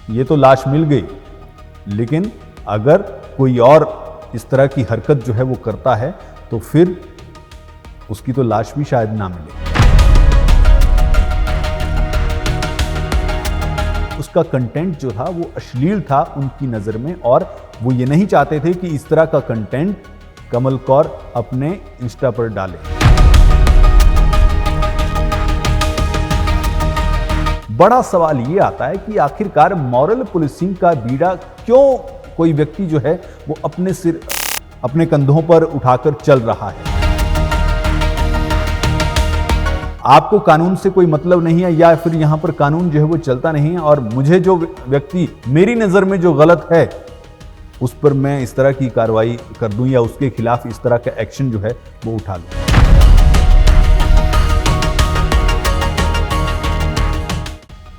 ये तो लाश मिल गई, लेकिन अगर कोई और इस तरह की हरकत जो है वो करता है तो फिर उसकी तो लाश भी शायद ना मिले। उसका कंटेंट जो था वो अश्लील था उनकी नज़र में, और वो ये नहीं चाहते थे कि इस तरह का कंटेंट कमल कौर अपने इंस्टा पर डाले। बड़ा सवाल ये आता है कि आखिरकार मॉरल पुलिसिंग का बीड़ा क्यों कोई व्यक्ति जो है वो अपने कंधों पर उठाकर चल रहा है। आपको कानून से कोई मतलब नहीं है, या फिर यहां पर कानून जो है वो चलता नहीं है, और मुझे जो व्यक्ति मेरी नजर में जो गलत है उस पर मैं इस तरह की कार्रवाई कर दूं या उसके खिलाफ इस तरह का एक्शन जो है वो उठा लूं।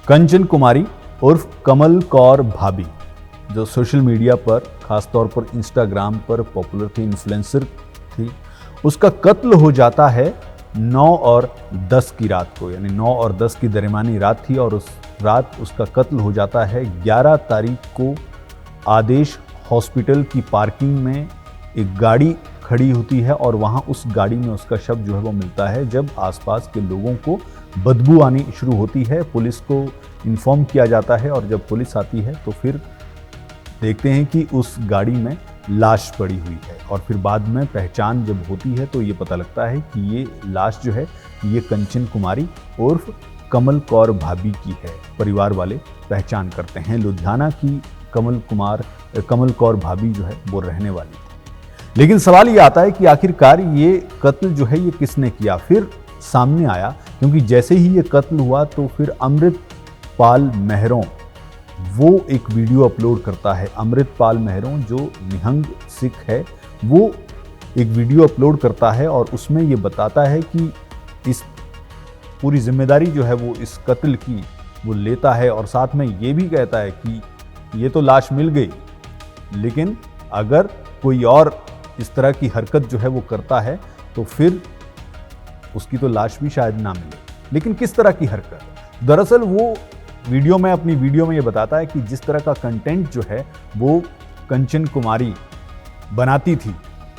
कंचन कुमारी उर्फ कमल कौर भाभी, जो सोशल मीडिया पर खासतौर पर इंस्टाग्राम पर पॉपुलर थी, इन्फ्लुएंसर थी, उसका कत्ल हो जाता है 9 और 10 की रात को, यानी 9 और 10 की दरमियानी रात थी, और उस रात उसका कत्ल हो जाता है। 11 तारीख को आदेश हॉस्पिटल की पार्किंग में एक गाड़ी खड़ी होती है, और वहां उस गाड़ी में उसका शव जो है वो मिलता है। जब आसपास के लोगों को बदबू आनी शुरू होती है, पुलिस को इन्फॉर्म किया जाता है, और जब पुलिस आती है तो फिर देखते हैं कि उस गाड़ी में लाश पड़ी हुई है, और फिर बाद में पहचान जब होती है तो ये पता लगता है कि ये लाश जो है ये कंचन कुमारी उर्फ कमल कौर भाभी की है। परिवार वाले पहचान करते हैं लुधियाना की कमल कौर भाभी जो है वो रहने वाली थी। लेकिन सवाल ये आता है कि आखिरकार ये कत्ल जो है ये किसने किया। फिर सामने आया, क्योंकि जैसे ही ये कत्ल हुआ तो फिर अमृतपाल मेहरों वो एक वीडियो अपलोड करता है। अमृतपाल मेहरों जो निहंग सिख है, वो एक वीडियो अपलोड करता है और उसमें ये बताता है कि इस पूरी जिम्मेदारी जो है वो इस कत्ल की वो लेता है, और साथ में ये भी कहता है कि ये तो लाश मिल गई, लेकिन अगर कोई और इस तरह की हरकत जो है वो करता है तो फिर उसकी तो लाश भी शायद ना मिले। लेकिन किस तरह की हरकत? दरअसल वो अपनी वीडियो में ये बताता है कि जिस तरह का कंटेंट जो है वो कंचन कुमारी बनाती थी,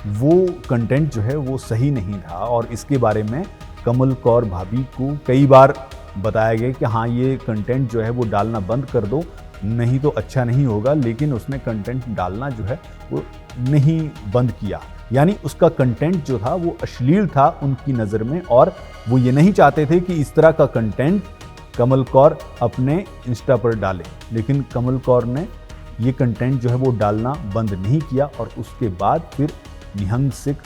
वो कंटेंट जो है वो सही नहीं था, और इसके बारे में कमल कौर भाभी को कई बार बताया गया कि हाँ ये कंटेंट जो है वो डालना बंद कर दो, नहीं तो अच्छा नहीं होगा। लेकिन उसने कंटेंट डालना जो है वो नहीं बंद किया, यानी उसका कंटेंट जो था वो अश्लील था उनकी नज़र में, और वो ये नहीं चाहते थे कि इस तरह का कंटेंट कमल कौर अपने इंस्टा पर डाले। लेकिन कमल कौर ने ये कंटेंट जो है वो डालना बंद नहीं किया, और उसके बाद फिर निहंग सिख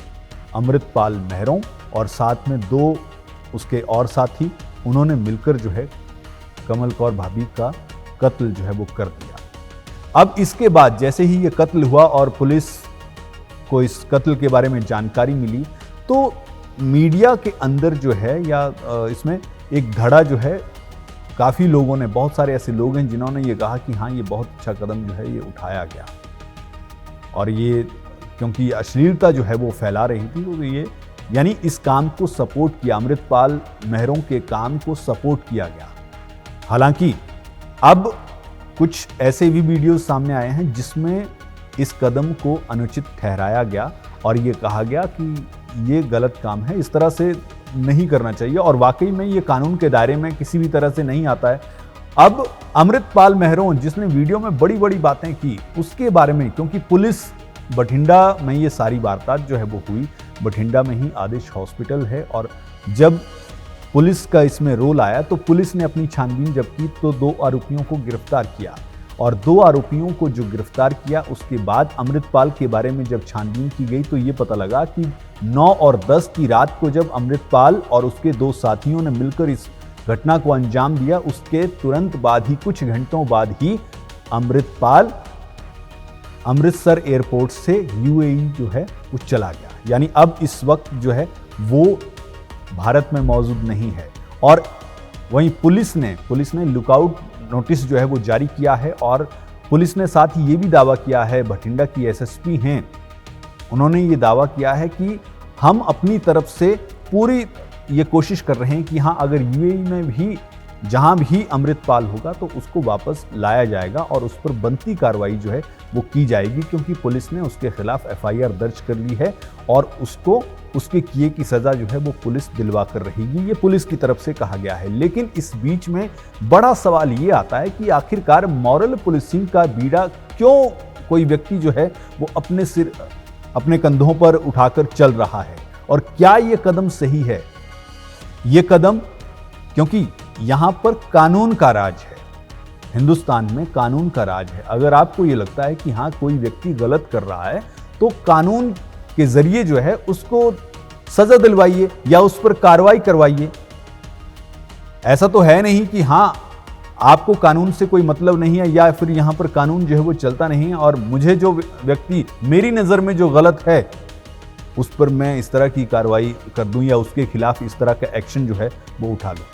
अमृतपाल मेहरों और साथ में 2 उसके और साथी, उन्होंने मिलकर जो है कमल कौर भाभी का कत्ल जो है वो कर दिया। अब इसके बाद जैसे ही ये कत्ल हुआ और पुलिस को इस कत्ल के बारे में जानकारी मिली, तो मीडिया के अंदर जो है या इसमें एक धड़ा जो है, काफ़ी लोगों ने, बहुत सारे ऐसे लोग हैं जिन्होंने ये कहा कि हाँ ये बहुत अच्छा कदम जो है ये उठाया गया, और ये क्योंकि अश्लीलता जो है वो फैला रही थी, तो ये यानी इस काम को सपोर्ट किया, अमृतपाल मेहरों के काम को सपोर्ट किया गया। हालांकि अब कुछ ऐसे भी वीडियोस सामने आए हैं जिसमें इस कदम को अनुचित ठहराया गया, और ये कहा गया कि ये गलत काम है, इस तरह से नहीं करना चाहिए, और वाकई में ये कानून के दायरे में किसी भी तरह से नहीं आता है। अब अमृतपाल मेहरों जिसने वीडियो में बड़ी बड़ी बातें की, उसके बारे में, क्योंकि पुलिस बठिंडा में ये सारी वारदात जो है वो हुई, बठिंडा में ही आदेश हॉस्पिटल है, और जब पुलिस का इसमें रोल आया तो पुलिस ने अपनी छानबीन जब की तो 2 आरोपियों को गिरफ्तार किया, और 2 आरोपियों को जो गिरफ्तार किया उसके बाद अमृतपाल के बारे में जब छानबीन की गई तो ये पता लगा कि 9 और 10 की रात को जब अमृतपाल और उसके 2 साथियों ने मिलकर इस घटना को अंजाम दिया, उसके तुरंत बाद ही, कुछ घंटों बाद ही अमृतपाल अमृतसर एयरपोर्ट से यूएई जो है वो चला गया। यानी अब इस वक्त जो है वो भारत में मौजूद नहीं है। और वहीं पुलिस ने लुकआउट नोटिस जो है वो जारी किया है, और पुलिस ने साथ ही ये भी दावा किया है, बठिंडा की एसएसपी हैं, उन्होंने ये दावा किया है कि हम अपनी तरफ से पूरी ये कोशिश कर रहे हैं कि हाँ अगर यूएई में भी जहां भी अमृतपाल होगा तो उसको वापस लाया जाएगा और उस पर बनती कार्रवाई जो है वो की जाएगी, क्योंकि पुलिस ने उसके खिलाफ एफआईआर दर्ज कर ली है और उसको उसके किए की सजा जो है वो पुलिस दिलवा कर रहेगी, ये पुलिस की तरफ से कहा गया है। लेकिन इस बीच में बड़ा सवाल ये आता है कि आखिरकार मॉरल पुलिसिंग का बीड़ा क्यों कोई व्यक्ति जो है वो अपने कंधों पर उठाकर चल रहा है, और क्या ये कदम सही है? ये कदम, क्योंकि यहां पर कानून का राज है, हिंदुस्तान में कानून का राज है। अगर आपको ये लगता है कि हाँ कोई व्यक्ति गलत कर रहा है तो कानून के जरिए जो है उसको सजा दिलवाइए या उस पर कार्रवाई करवाइए। ऐसा तो है नहीं कि हाँ आपको कानून से कोई मतलब नहीं है या फिर यहां पर कानून जो है वो चलता नहीं है और मुझे जो व्यक्ति मेरी नजर में जो गलत है उस पर मैं इस तरह की कार्रवाई कर दूं या उसके खिलाफ इस तरह का एक्शन जो है वो उठा लूं।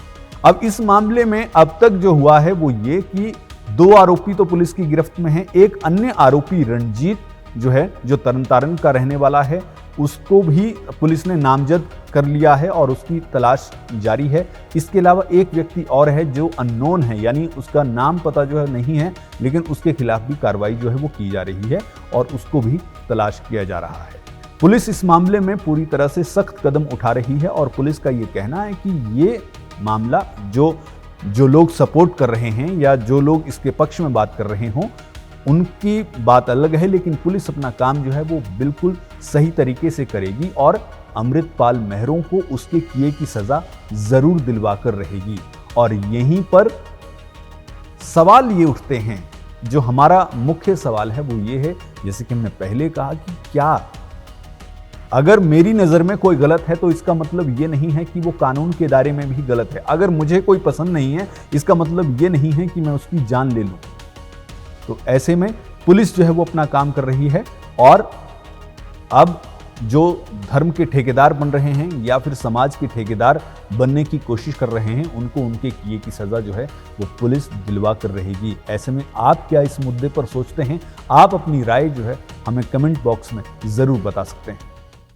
अब इस मामले में अब तक जो हुआ है वो ये कि 2 आरोपी तो पुलिस की गिरफ्त में हैं। एक अन्य आरोपी रणजीत जो है, जो तरनतारन का रहने वाला है, उसको भी पुलिस ने नामजद कर लिया है और उसकी तलाश जारी है। इसके अलावा एक व्यक्ति और है जो अननोन है, यानी उसका नाम पता जो है नहीं है, लेकिन उसके खिलाफ भी कार्रवाई जो है वो की जा रही है और उसको भी तलाश किया जा रहा है। पुलिस इस मामले में पूरी तरह से सख्त कदम उठा रही है और पुलिस का ये कहना है कि ये मामला जो लोग सपोर्ट कर रहे हैं या जो लोग इसके पक्ष में बात कर रहे हों उनकी बात अलग है, लेकिन पुलिस अपना काम जो है वो बिल्कुल सही तरीके से करेगी और अमृतपाल मेहरों को उसके किए की सजा जरूर दिलवा कर रहेगी। और यहीं पर सवाल ये उठते हैं, जो हमारा मुख्य सवाल है वो ये है, जैसे कि हमने पहले कहा कि क्या अगर मेरी नज़र में कोई गलत है तो इसका मतलब ये नहीं है कि वो कानून के दायरे में भी गलत है। अगर मुझे कोई पसंद नहीं है इसका मतलब ये नहीं है कि मैं उसकी जान ले लूं। तो ऐसे में पुलिस जो है वो अपना काम कर रही है और अब जो धर्म के ठेकेदार बन रहे हैं या फिर समाज के ठेकेदार बनने की कोशिश कर रहे हैं उनको उनके किए की सजा जो है वो पुलिस दिलवा कर रहेगी। ऐसे में आप क्या इस मुद्दे पर सोचते हैं? आप अपनी राय जो है हमें कमेंट बॉक्स में ज़रूर बता सकते हैं।